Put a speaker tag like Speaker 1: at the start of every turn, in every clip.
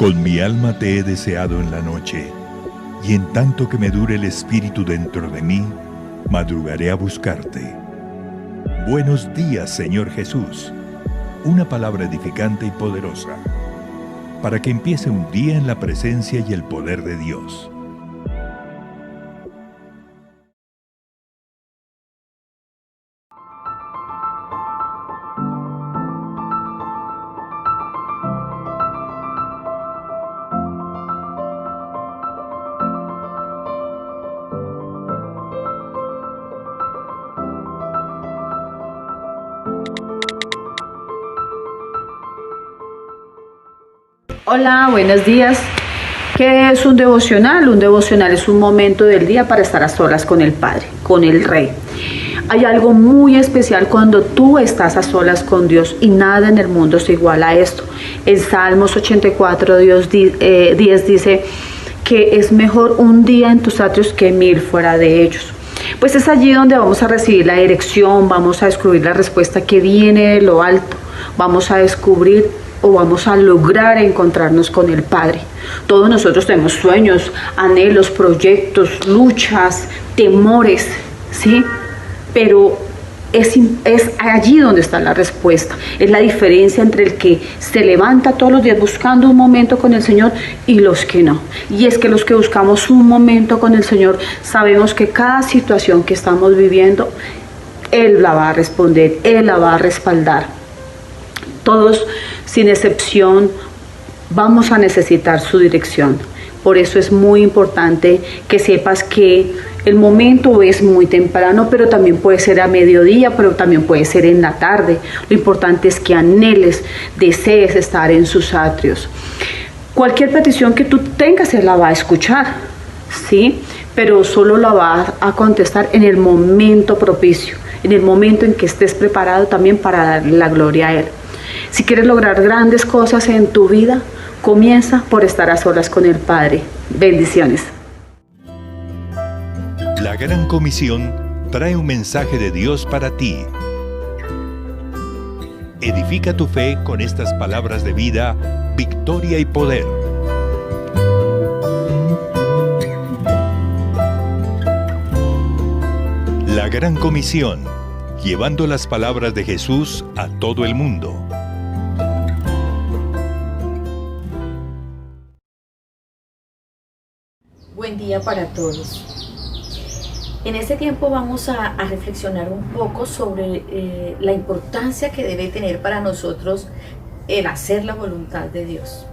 Speaker 1: Con mi alma te he deseado en la noche, y en tanto que me dure el espíritu dentro de mí, madrugaré a buscarte. Buenos días, Señor Jesús. Una palabra edificante y poderosa, para que empiece un día en la presencia y el poder de Dios.
Speaker 2: Hola, buenos días. ¿Qué es un devocional? Un devocional es un momento del día para estar a solas con el Padre, con el Rey. Hay algo muy especial cuando tú estás a solas con Dios y nada en el mundo se iguala a esto. En Salmos 84, 10 dice que es mejor un día en tus atrios que 1000 fuera de ellos. Pues es allí donde vamos a recibir la dirección, vamos a descubrir la respuesta que viene de lo alto, vamos a descubrir o vamos a lograr encontrarnos con el Padre. Todos nosotros tenemos sueños, anhelos, proyectos, luchas, temores, ¿sí? Pero es allí donde está la respuesta. Es la diferencia entre el que se levanta todos los días buscando un momento con el Señor y los que no. Y es que los que buscamos un momento con el Señor sabemos que cada situación que estamos viviendo, Él la va a responder, Él la va a respaldar. Todos, sin excepción, vamos a necesitar su dirección. Por eso es muy importante que sepas que el momento es muy temprano, pero también puede ser a mediodía, pero también puede ser en la tarde. Lo importante es que anheles, desees estar en sus atrios. Cualquier petición que tú tengas, Él la va a escuchar, ¿sí? Pero solo la va a contestar en el momento propicio, en el momento en que estés preparado también para darle la gloria a Él. Si quieres lograr grandes cosas en tu vida, comienza por estar a solas con el Padre. Bendiciones.
Speaker 1: La Gran Comisión trae un mensaje de Dios para ti. Edifica tu fe con estas palabras de vida, victoria y poder. La Gran Comisión, llevando las palabras de Jesús a todo el mundo.
Speaker 3: Buen día para todos. En este tiempo vamos a reflexionar un poco sobre la importancia que debe tener para nosotros el hacer la voluntad de Dios.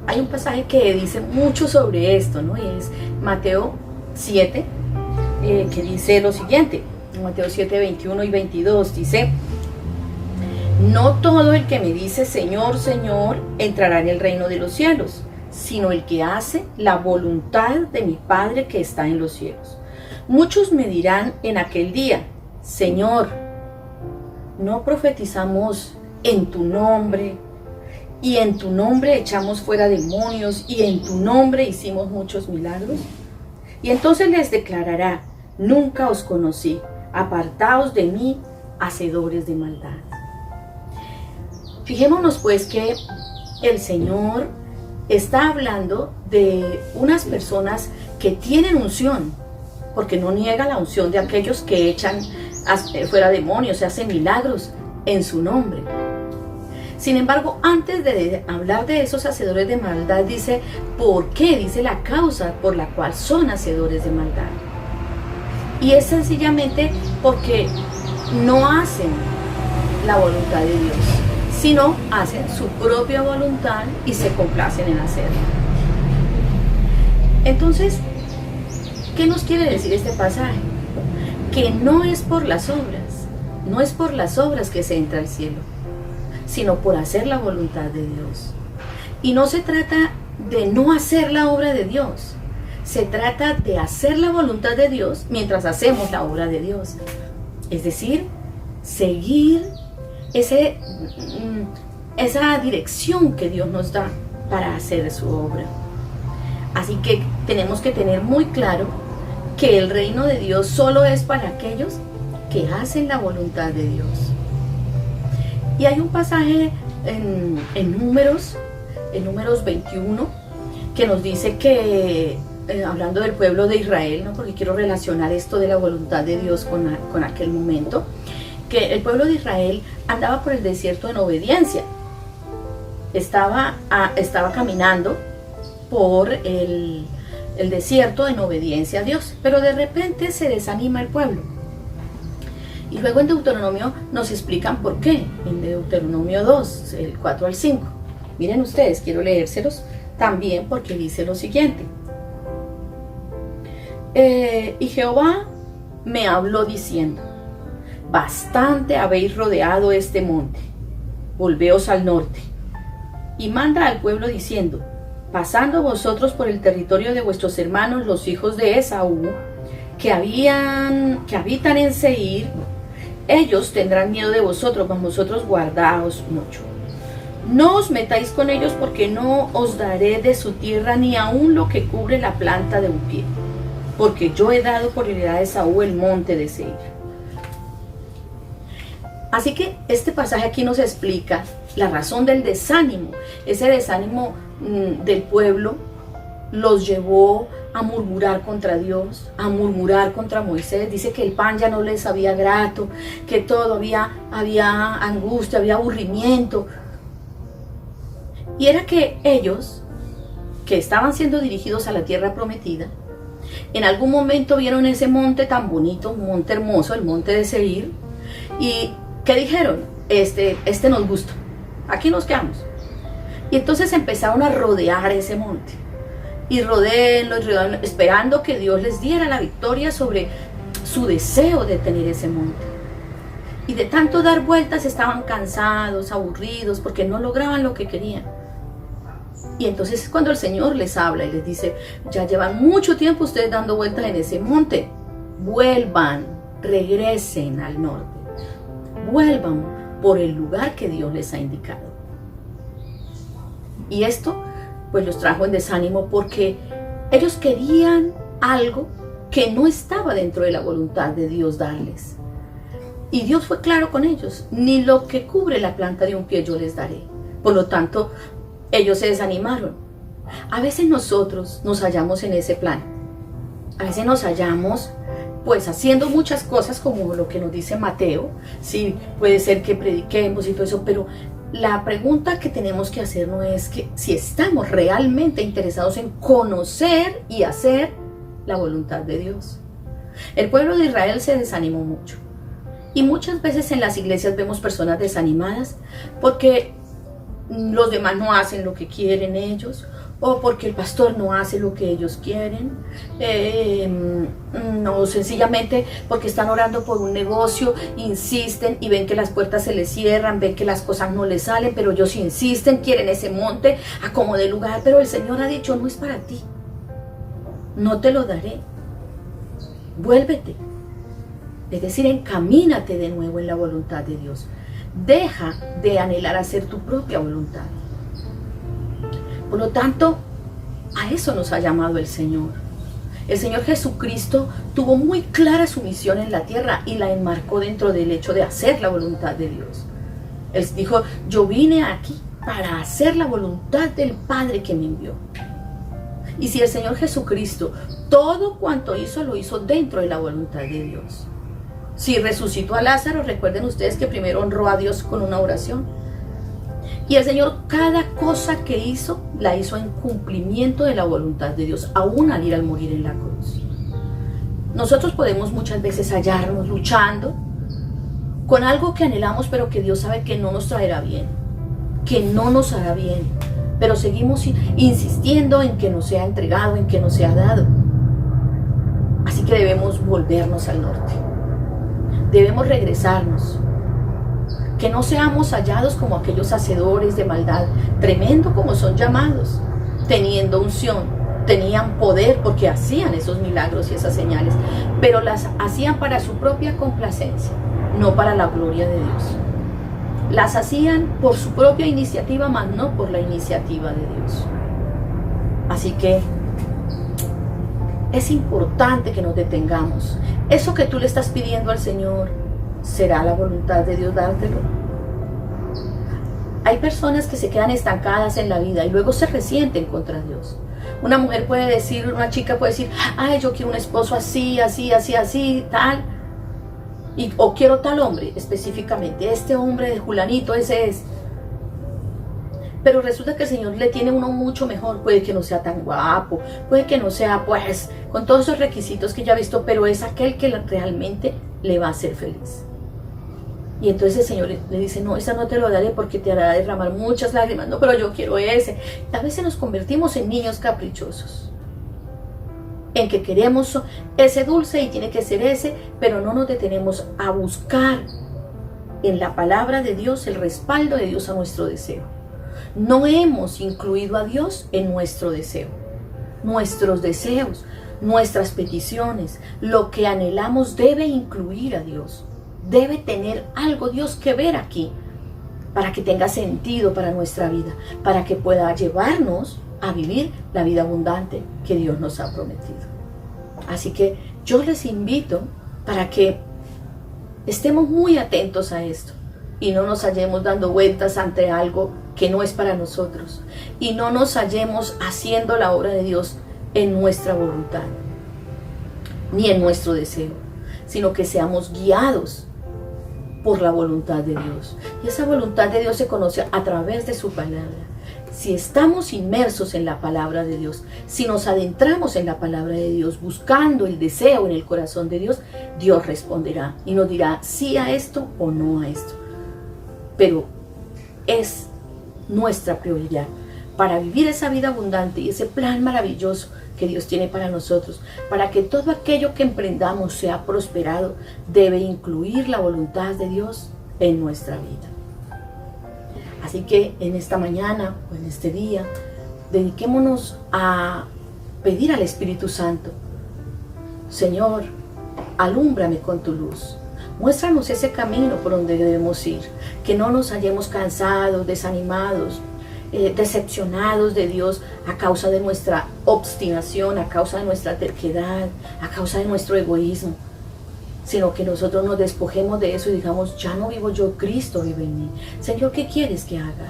Speaker 3: Hay un pasaje que dice mucho sobre esto, ¿no? Y es Mateo 7, que dice lo siguiente. Mateo 7, 21 y 22 dice: no todo el que me dice Señor, Señor, entrará en el reino de los cielos, sino el que hace la voluntad de mi Padre que está en los cielos. Muchos me dirán en aquel día: Señor, ¿no profetizamos en tu nombre? Y en tu nombre echamos fuera demonios, y en tu nombre hicimos muchos milagros. Y entonces les declarará: nunca os conocí, apartaos de mí, hacedores de maldad. Fijémonos pues que el Señor está hablando de unas personas que tienen unción, porque no niega la unción de aquellos que echan fuera demonios, se hacen milagros en su nombre. Sin embargo, antes de hablar de esos hacedores de maldad, dice ¿por qué? Dice la causa por la cual son hacedores de maldad. Y es sencillamente porque no hacen la voluntad de Dios, sino hacen su propia voluntad y se complacen en hacerla. Entonces, ¿qué nos quiere decir este pasaje? Que no es por las obras que se entra al cielo, sino por hacer la voluntad de Dios. Y no se trata de no hacer la obra de Dios, se trata de hacer la voluntad de Dios mientras hacemos la obra de Dios. Es decir, seguir esa dirección que Dios nos da para hacer su obra. Así que tenemos que tener muy claro que el reino de Dios solo es para aquellos que hacen la voluntad de Dios. Y hay un pasaje en Números en Números 21, que nos dice que, hablando del pueblo de Israel, ¿no? Porque quiero relacionar esto de la voluntad de Dios con aquel momento, que el pueblo de Israel andaba por el desierto en obediencia. Estaba caminando por el desierto en obediencia a Dios, pero de repente se desanima el pueblo. Y luego en Deuteronomio nos explican por qué, en Deuteronomio 2, el 4 al 5. Miren ustedes, quiero leérselos también porque dice lo siguiente. Y Jehová me habló diciendo: bastante habéis rodeado este monte, volveos al norte. Y manda al pueblo diciendo: pasando vosotros por el territorio de vuestros hermanos los hijos de Esaú, que habitan en Seir, ellos tendrán miedo de vosotros, mas vosotros guardaos mucho. No os metáis con ellos, porque no os daré de su tierra ni aun lo que cubre la planta de un pie, porque yo he dado por heredad a Esaú el monte de Seir. Así que este pasaje aquí nos explica la razón del desánimo. Ese desánimo del pueblo los llevó a murmurar contra Dios, a murmurar contra Moisés. Dice que el pan ya no les sabía grato, que todo había angustia, había aburrimiento. Y era que ellos, que estaban siendo dirigidos a la tierra prometida, en algún momento vieron ese monte tan bonito, un monte hermoso, el monte de Seir, y ¿qué dijeron? Este nos gusta, aquí nos quedamos. Y entonces empezaron a rodear ese monte, y rodéenlo, esperando que Dios les diera la victoria sobre su deseo de tener ese monte. Y de tanto dar vueltas estaban cansados, aburridos, porque no lograban lo que querían. Y entonces es cuando el Señor les habla y les dice: ya llevan mucho tiempo ustedes dando vueltas en ese monte, vuelvan, regresen al norte, vuelvan por el lugar que Dios les ha indicado. Y esto pues los trajo en desánimo, porque ellos querían algo que no estaba dentro de la voluntad de Dios darles. Y Dios fue claro con ellos: ni lo que cubre la planta de un pie yo les daré. Por lo tanto, ellos se desanimaron. A veces nosotros nos hallamos en ese plan. A veces nos hallamos pues haciendo muchas cosas, como lo que nos dice Mateo. Sí, puede ser que prediquemos y todo eso, pero la pregunta que tenemos que hacernos es que si estamos realmente interesados en conocer y hacer la voluntad de Dios. El pueblo de Israel se desanimó mucho. Y muchas veces en las iglesias vemos personas desanimadas porque los demás no hacen lo que quieren ellos, o porque el pastor no hace lo que ellos quieren, no, sencillamente porque están orando por un negocio, insisten y ven que las puertas se les cierran, ven que las cosas no les salen, pero ellos insisten, quieren ese monte a como de lugar, pero el Señor ha dicho: no es para ti, no te lo daré, vuélvete. Es decir, encamínate de nuevo en la voluntad de Dios. Deja de anhelar hacer tu propia voluntad. Por lo tanto, a eso nos ha llamado el Señor. El Señor Jesucristo tuvo muy clara su misión en la tierra y la enmarcó dentro del hecho de hacer la voluntad de Dios. Él dijo: yo vine aquí para hacer la voluntad del Padre que me envió. Y si el Señor Jesucristo todo cuanto hizo, lo hizo dentro de la voluntad de Dios. Si resucitó a Lázaro, recuerden ustedes que primero honró a Dios con una oración. Y el Señor, cada cosa que hizo, la hizo en cumplimiento de la voluntad de Dios, aún al ir al morir en la cruz. Nosotros podemos muchas veces hallarnos luchando con algo que anhelamos, pero que Dios sabe que no nos traerá bien, que no nos hará bien, pero seguimos insistiendo en que nos sea entregado, en que nos sea dado. Así que debemos volvernos al norte. Debemos regresarnos, que no seamos hallados como aquellos hacedores de maldad, tremendo como son llamados, teniendo unción, tenían poder porque hacían esos milagros y esas señales, pero las hacían para su propia complacencia, no para la gloria de Dios. Las hacían por su propia iniciativa, mas no por la iniciativa de Dios. Así que es importante que nos detengamos. Eso que tú le estás pidiendo al Señor, ¿será la voluntad de Dios dártelo? Hay personas que se quedan estancadas en la vida y luego se resienten contra Dios. Una mujer puede decir, una chica puede decir, ay, yo quiero un esposo así, así, así, así, tal. O quiero tal hombre específicamente, este hombre de Julanito, ese es. Pero resulta que el Señor le tiene uno mucho mejor. Puede que no sea tan guapo, puede que no sea, pues, con todos esos requisitos que ya ha visto, pero es aquel que realmente le va a hacer feliz. Y entonces el Señor le dice, no, esa no te lo daré porque te hará derramar muchas lágrimas. No, pero yo quiero ese. A veces nos convertimos en niños caprichosos, en que queremos ese dulce y tiene que ser ese, pero no nos detenemos a buscar en la palabra de Dios el respaldo de Dios a nuestro deseo. No hemos incluido a Dios en nuestro deseo. Nuestros deseos, nuestras peticiones, lo que anhelamos debe incluir a Dios. Debe tener algo Dios que ver aquí, para que tenga sentido para nuestra vida, para que pueda llevarnos a vivir la vida abundante que Dios nos ha prometido. Así que yo les invito para que estemos muy atentos a esto y no nos hallemos dando vueltas ante algo que no es para nosotros, y no nos hallemos haciendo la obra de Dios en nuestra voluntad ni en nuestro deseo, sino que seamos guiados por la voluntad de Dios. Y esa voluntad de Dios se conoce a través de su palabra. Si estamos inmersos en la palabra de Dios, si nos adentramos en la palabra de Dios, buscando el deseo en el corazón de Dios, Dios responderá y nos dirá sí a esto o no a esto. Pero es nuestra prioridad para vivir esa vida abundante y ese plan maravilloso que Dios tiene para nosotros, para que todo aquello que emprendamos sea prosperado, debe incluir la voluntad de Dios en nuestra vida. Así que en esta mañana o en este día, dediquémonos a pedir al Espíritu Santo, Señor, alúmbrame con tu luz. Muéstranos ese camino por donde debemos ir, que no nos hallemos cansados, desanimados, decepcionados de Dios a causa de nuestra obstinación, a causa de nuestra terquedad, a causa de nuestro egoísmo, sino que nosotros nos despojemos de eso y digamos, ya no vivo yo, Cristo vive en mí. Señor, ¿qué quieres que haga?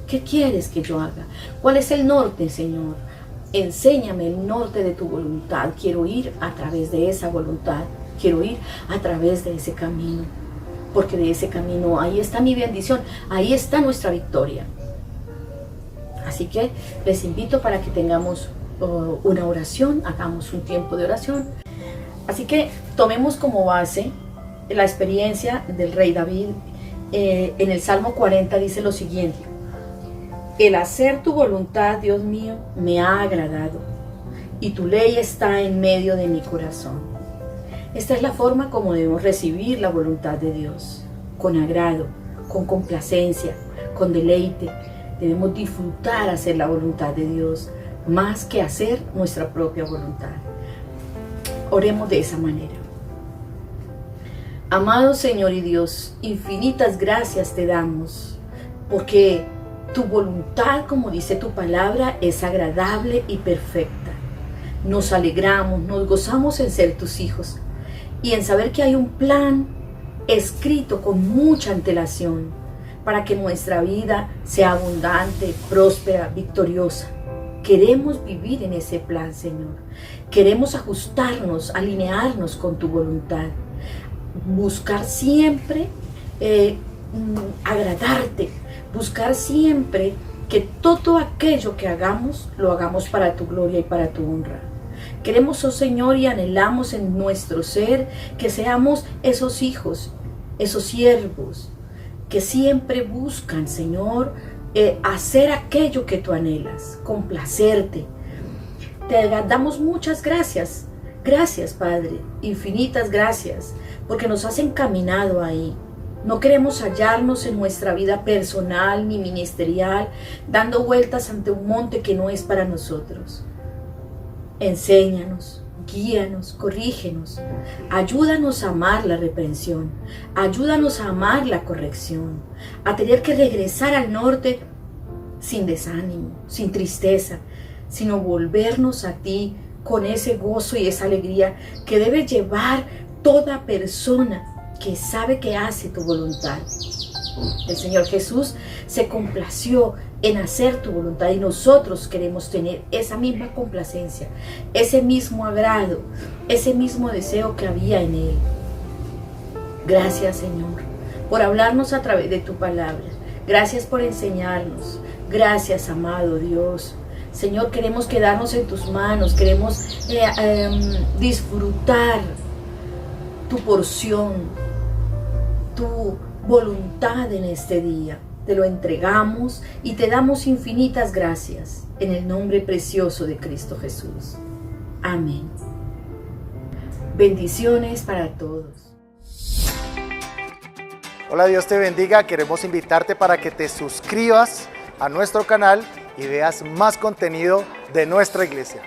Speaker 3: ¿Qué quieres que yo haga? ¿Cuál es el norte, Señor? Enséñame el norte de tu voluntad. Quiero ir a través de esa voluntad. Quiero ir a través de ese camino, porque de ese camino ahí está mi bendición, ahí está nuestra victoria. Así que les invito para que tengamos una oración, hagamos un tiempo de oración. Así que tomemos como base la experiencia del rey David. En el Salmo 40 dice lo siguiente: el hacer tu voluntad, Dios mío, me ha agradado, y tu ley está en medio de mi corazón. Esta es la forma como debemos recibir la voluntad de Dios, con agrado, con complacencia, con deleite. Debemos disfrutar hacer la voluntad de Dios, más que hacer nuestra propia voluntad. Oremos de esa manera. Amado Señor y Dios, infinitas gracias te damos, porque tu voluntad, como dice tu palabra, es agradable y perfecta. Nos alegramos, nos gozamos en ser tus hijos y en saber que hay un plan escrito con mucha antelación para que nuestra vida sea abundante, próspera, victoriosa. Queremos vivir en ese plan, Señor. Queremos ajustarnos, alinearnos con tu voluntad. Buscar siempre agradarte. Buscar siempre que todo aquello que hagamos, lo hagamos para tu gloria y para tu honra. Queremos, oh Señor, y anhelamos en nuestro ser que seamos esos hijos, esos siervos, que siempre buscan, Señor, hacer aquello que tú anhelas, complacerte. Te damos muchas gracias. Gracias, Padre, infinitas gracias, porque nos has encaminado ahí. No queremos hallarnos en nuestra vida personal ni ministerial, dando vueltas ante un monte que no es para nosotros. Enséñanos, guíanos, corrígenos, ayúdanos a amar la reprensión, ayúdanos a amar la corrección, a tener que regresar al norte sin desánimo, sin tristeza, sino volvernos a ti con ese gozo y esa alegría que debe llevar toda persona que sabe que hace tu voluntad. El Señor Jesús se complació en hacer tu voluntad y nosotros queremos tener esa misma complacencia, ese mismo agrado, ese mismo deseo que había en Él. Gracias, Señor, por hablarnos a través de tu palabra. Gracias por enseñarnos. Gracias, amado Dios. Señor, queremos quedarnos en tus manos, queremos disfrutar tu porción, tu voluntad en este día. Te lo entregamos y te damos infinitas gracias en el nombre precioso de Cristo Jesús. Amén. Bendiciones para todos.
Speaker 4: Hola, Dios te bendiga. Queremos invitarte para que te suscribas a nuestro canal y veas más contenido de nuestra iglesia.